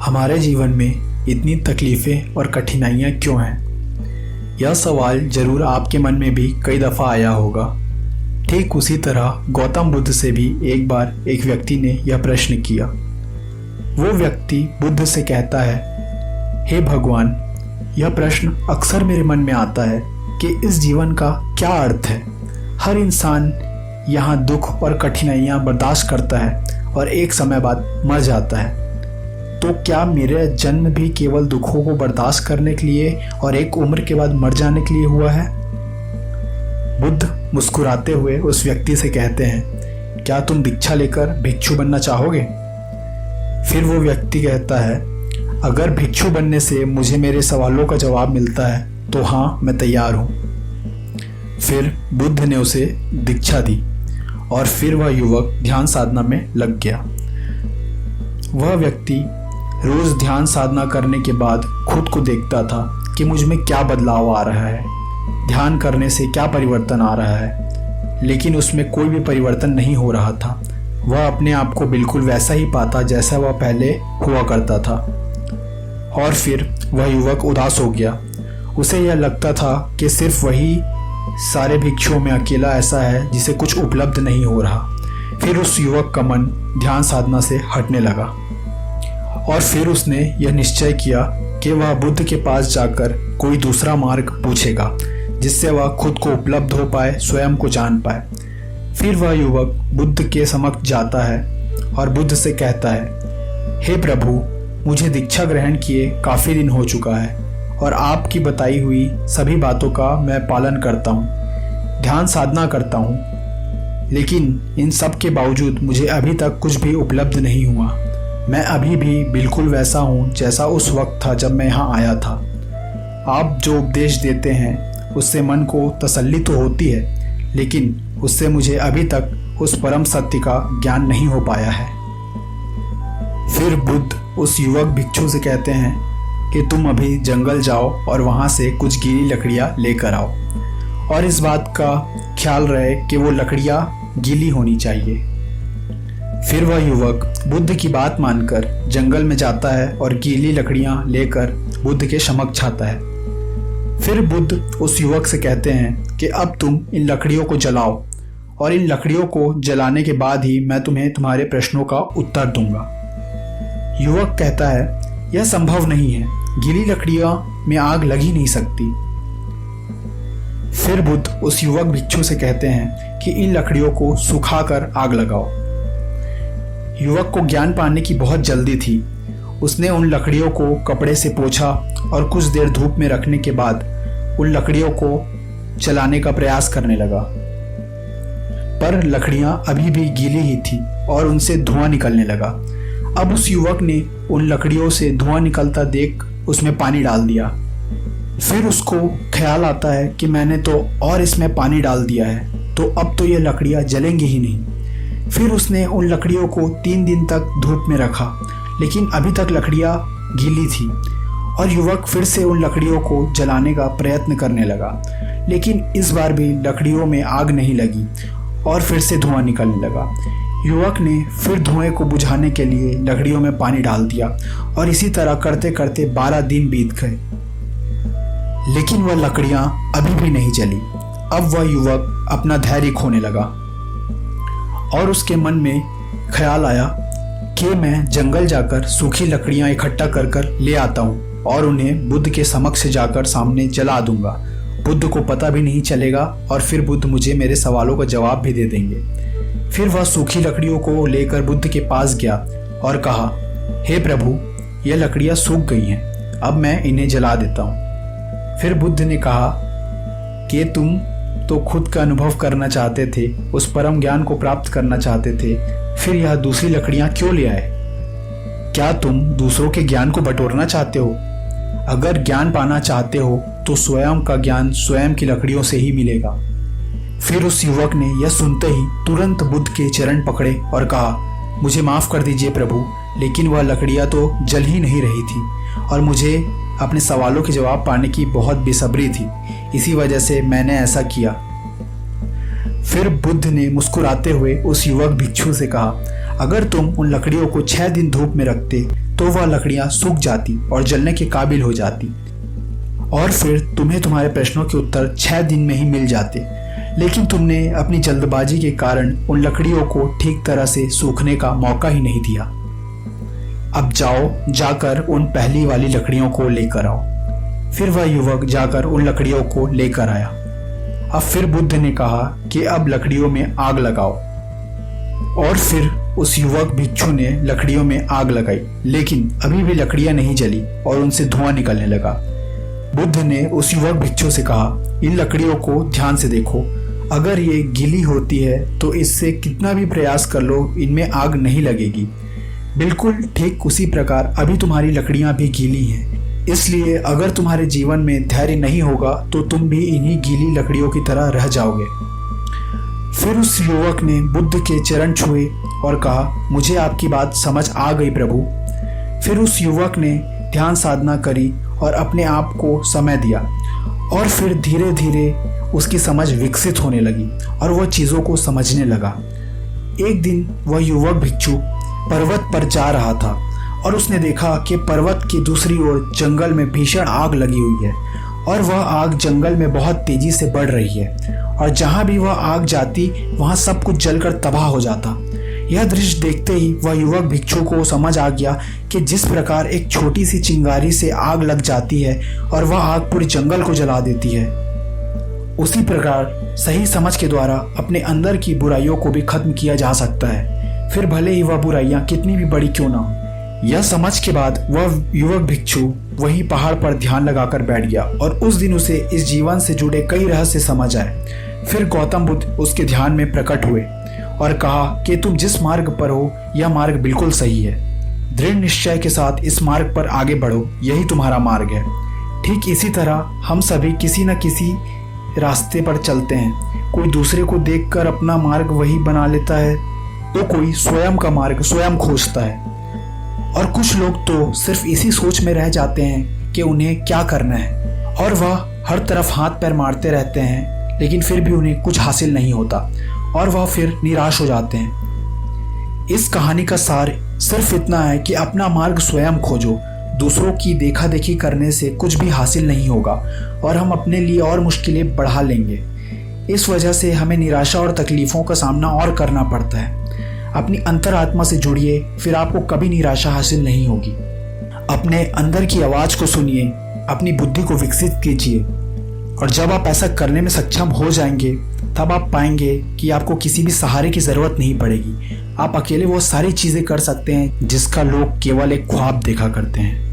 हमारे जीवन में इतनी तकलीफ़ें और कठिनाइयाँ क्यों हैं? यह सवाल ज़रूर आपके मन में भी कई दफ़ा आया होगा। ठीक उसी तरह गौतम बुद्ध से भी एक बार एक व्यक्ति ने यह प्रश्न किया। वो व्यक्ति बुद्ध से कहता है, हे भगवान, यह प्रश्न अक्सर मेरे मन में आता है कि इस जीवन का क्या अर्थ है। हर इंसान यहाँ दुख और कठिनाइयाँ बर्दाश्त करता है और एक समय बाद मर जाता है। तो क्या मेरा जन्म भी केवल दुखों को बर्दाश्त करने के लिए और एक उम्र के बाद मर जाने के लिए हुआ है? बुद्ध मुस्कुराते हुए उस व्यक्ति से कहते हैं, क्या तुम दीक्षा लेकर भिक्षु बनना चाहोगे? फिर वो व्यक्ति कहता है, अगर भिक्षु बनने से मुझे मेरे सवालों का जवाब मिलता है तो हाँ, मैं तैयार हूँ। फिर बुद्ध ने उसे दीक्षा दी और फिर वह युवक ध्यान साधना में लग गया। वह व्यक्ति रोज ध्यान साधना करने के बाद खुद को देखता था कि मुझ में क्या बदलाव आ रहा है, ध्यान करने से क्या परिवर्तन आ रहा है, लेकिन उसमें कोई भी परिवर्तन नहीं हो रहा था। वह अपने आप को बिल्कुल वैसा ही पाता जैसा वह पहले हुआ करता था। और फिर वह युवक उदास हो गया। उसे यह लगता था कि सिर्फ वही सारे भिक्षुओं में अकेला ऐसा है जिसे कुछ उपलब्ध नहीं हो रहा। फिर उस युवक का मन ध्यान साधना से हटने लगा और फिर उसने यह निश्चय किया कि वह बुद्ध के पास जाकर कोई दूसरा मार्ग पूछेगा जिससे वह खुद को उपलब्ध हो पाए, स्वयं को जान पाए। फिर वह युवक बुद्ध के समक्ष जाता है और बुद्ध से कहता है, हे प्रभु, मुझे दीक्षा ग्रहण किए काफ़ी दिन हो चुका है और आपकी बताई हुई सभी बातों का मैं पालन करता हूँ, ध्यान साधना करता हूँ, लेकिन इन सब के बावजूद मुझे अभी तक कुछ भी उपलब्ध नहीं हुआ। मैं अभी भी बिल्कुल वैसा हूँ जैसा उस वक्त था जब मैं यहाँ आया था। आप जो उपदेश देते हैं उससे मन को तसल्ली तो होती है, लेकिन उससे मुझे अभी तक उस परम सत्य का ज्ञान नहीं हो पाया है। फिर बुद्ध उस युवक भिक्षु से कहते हैं कि तुम अभी जंगल जाओ और वहाँ से कुछ गीली लकड़ियाँ लेकर आओ और इस बात का ख्याल रहे कि वो लकड़ियाँ गीली होनी चाहिए। फिर वह युवक बुद्ध की बात मानकर जंगल में जाता है और गीली लकड़ियाँ लेकर बुद्ध के समक्ष आता है। फिर बुद्ध उस युवक से कहते हैं कि अब तुम इन लकड़ियों को जलाओ और इन लकड़ियों को जलाने के बाद ही मैं तुम्हें तुम्हारे प्रश्नों का उत्तर दूंगा। युवक कहता है, यह संभव नहीं है, गीली लकड़ियों में आग लग ही नहीं सकती। फिर बुद्ध उस युवक भिक्षु से कहते हैं कि इन लकड़ियों को सुखाकर आग लगाओ। युवक को ज्ञान पाने की बहुत जल्दी थी। उसने उन लकड़ियों को कपड़े से पोंछा और कुछ देर धूप में रखने के बाद उन लकड़ियों को जलाने का प्रयास करने लगा, पर लकड़ियां अभी भी गीली ही थी और उनसे धुआं निकलने लगा। अब उस युवक ने उन लकड़ियों से धुआं निकलता देख उसमें पानी डाल दिया। फिर उसको ख्याल आता है कि मैंने तो और इसमें पानी डाल दिया है, तो अब तो ये लकड़ियाँ जलेंगी ही नहीं। फिर उसने उन लकड़ियों को 3 दिन तक धूप में रखा, लेकिन अभी तक लकड़ियाँ गीली थी और युवक फिर से उन लकड़ियों को जलाने का प्रयत्न करने लगा, लेकिन इस बार भी लकड़ियों में आग नहीं लगी और फिर से धुआं निकलने लगा। युवक ने फिर धुएं को बुझाने के लिए लकड़ियों में पानी डाल दिया और इसी तरह करते करते 12 दिन बीत गए, लेकिन वह लकड़ियां अभी भी नहीं जली। अब वह युवक अपना धैर्य खोने लगा और उसके मन में ख्याल आया कि मैं जंगल जाकर सूखी लकड़ियां इकट्ठा कर कर ले आता हूँ और उन्हें बुद्ध के समक्ष जाकर सामने जला दूंगा। बुद्ध को पता भी नहीं चलेगा और फिर बुद्ध मुझे मेरे सवालों का जवाब भी दे देंगे। फिर वह सूखी लकड़ियों को लेकर बुद्ध के पास गया और कहा, हे प्रभु, यह लकड़ियाँ सूख गई हैं, अब मैं इन्हें जला देता हूँ। फिर बुद्ध ने कहा कि तुम तो खुद का अनुभव करना चाहते थे, उस परम ज्ञान को प्राप्त करना चाहते थे, फिर यह दूसरी लकड़ियाँ क्यों ले आए? क्या तुम दूसरों के ज्ञान को बटोरना चाहते हो? अगर ज्ञान पाना चाहते हो तो स्वयं का ज्ञान स्वयं की लकड़ियों से ही मिलेगा। फिर उस युवक ने यह सुनते ही तुरंत बुद्ध के चरण पकड़े और कहा, मुझे माफ़ कर दीजिए प्रभु, लेकिन वह लकड़ियाँ तो जल ही नहीं रही थी और मुझे अपने सवालों के जवाब पाने की बहुत बेसब्री थी, इसी वजह से मैंने ऐसा किया। फिर बुद्ध ने मुस्कुराते हुए उस युवक भिक्षु से कहा, अगर तुम उन लकड़ियों को 6 दिन धूप में रखते तो वह लकड़ियां सूख जाती और जलने के काबिल हो जाती, और फिर तुम्हें तुम्हारे प्रश्नों के उत्तर 6 दिन में ही मिल जाते। लेकिन तुमने अपनी जल्दबाजी के कारण उन लकड़ियों को ठीक तरह से सूखने का मौका ही नहीं दिया। अब जाओ, जाकर उन पहली वाली लकड़ियों को लेकर आओ। फिर वह युवक जाकर उन लकड़ियों को लेकर आया। अब फिर बुद्ध ने कहा कि अब लकड़ियों में आग लगाओ, और फिर उस युवक भिक्षु ने लकड़ियों में आग लगाई, लेकिन अभी भी लकड़ियां नहीं जली और उनसे धुआं निकलने लगा। बुद्ध ने उस युवक भिक्षु से कहा, इन लकड़ियों को ध्यान से देखो, अगर ये गीली होती है तो इससे कितना भी प्रयास कर लो इनमें आग नहीं लगेगी। बिल्कुल ठीक उसी प्रकार अभी तुम्हारी लकड़ियां भी गीली हैं, इसलिए अगर तुम्हारे जीवन में धैर्य नहीं होगा तो तुम भी इन्हीं गीली लकड़ियों की तरह रह जाओगे। फिर उस युवक ने बुद्ध के चरण छुए और कहा, मुझे आपकी बात समझ आ गई प्रभु। फिर उस युवक ने ध्यान साधना करी और अपने आप को समय दिया, और फिर धीरे धीरे उसकी समझ विकसित होने लगी और वह चीज़ों को समझने लगा। एक दिन वह युवक भिक्षु पर्वत पर जा रहा था और उसने देखा कि पर्वत की दूसरी ओर जंगल में भीषण आग लगी हुई है, और वह आग जंगल में बहुत तेजी से बढ़ रही है, और जहाँ भी वह आग जाती वहाँ सब कुछ जलकर तबाह हो जाता। यह दृश्य देखते ही वह युवक भिक्षु को समझ आ गया कि जिस प्रकार एक छोटी सी चिंगारी से आग लग जाती है और वह आग पूरे जंगल को जला देती है, उसी प्रकार सही समझ के द्वारा अपने अंदर की बुराइयों को भी खत्म किया जा सकता है, फिर भले ही वह बुराइयां कितनी भी बड़ी क्यों ना हो। यह समझ के बाद वह युवक भिक्षु वहीं पहाड़ पर ध्यान लगाकर बैठ गया, और उस दिन उसे इस जीवन से जुड़े कई रहस्य समझ आए। फिर गौतम बुद्ध उसके ध्यान में प्रकट हुए और कहा कि तुम जिस मार्ग पर हो यह मार्ग बिल्कुल सही है। दृढ़ निश्चय के साथ इस मार्ग पर आगे बढ़ो, यही तुम्हारा मार्ग है। ठीक इसी तरह हम सभी किसी न किसी रास्ते पर चलते हैं। कोई दूसरे को देखकर अपना मार्ग वही बना लेता है, तो कोई स्वयं का मार्ग स्वयं खोजता है, और कुछ लोग तो सिर्फ इसी सोच में रह जाते हैं कि उन्हें क्या करना है, और वह हर तरफ हाथ पैर मारते रहते हैं, लेकिन फिर भी उन्हें कुछ हासिल नहीं होता और वह फिर निराश हो जाते हैं। इस कहानी का सार सिर्फ इतना है कि अपना मार्ग स्वयं खोजो। दूसरों की देखा देखी करने से कुछ भी हासिल नहीं होगा और हम अपने लिए और मुश्किलें बढ़ा लेंगे। इस वजह से हमें निराशा और तकलीफ़ों का सामना और करना पड़ता है। अपनी अंतरात्मा से जुड़िए, फिर आपको कभी निराशा हासिल नहीं होगी। अपने अंदर की आवाज़ को सुनिए, अपनी बुद्धि को विकसित कीजिए, और जब आप ऐसा करने में सक्षम हो जाएंगे तब आप पाएंगे कि आपको किसी भी सहारे की ज़रूरत नहीं पड़ेगी। आप अकेले वो सारी चीज़ें कर सकते हैं जिसका लोग केवल एक ख्वाब देखा करते हैं।